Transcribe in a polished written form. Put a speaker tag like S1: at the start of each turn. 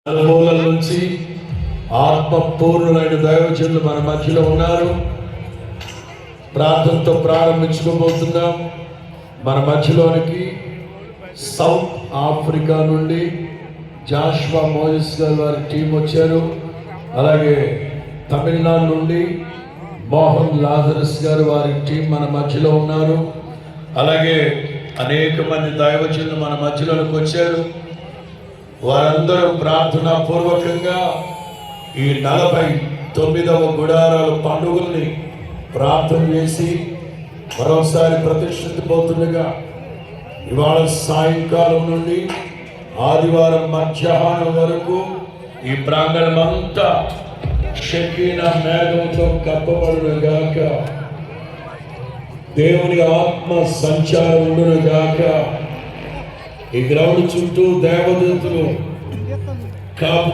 S1: నలుమూలల నుంచి ఆత్మపూర్ణులైన దైవజనులు మన మధ్యలో ఉన్నారు. ప్రార్థనతో ప్రారంభించుకోబోతున్నాం. మన మధ్యలోనికి సౌత్ ఆఫ్రికా నుండి జాషువా మోజెస్ గారు వారి టీం వచ్చారు. అలాగే తమిళనాడు నుండి మోహన్ లాజరస్ గారు వారి టీం మన మధ్యలో ఉన్నారు. అలాగే అనేక మంది దైవజనులు మన మధ్యలోకి వచ్చారు. వారందరూ ప్రార్థనా పూర్వకంగా ఈ 49వ గుడారాల పండుగల్ని ప్రార్థన చేసి మరోసారి ప్రతిష్ఠితమవుతుండగా ఇవాళ సాయంకాలం నుండి ఆదివారం మధ్యాహ్నం వరకు ఈ ప్రాంగణం అంతా షకీనా మేఘంతో కప్పబడునుగాక. దేవుని ఆత్మ సంచారం ఉండునుగాక. ఈ గ్రౌండ్ చుట్టూ దేవదూతలు కాపు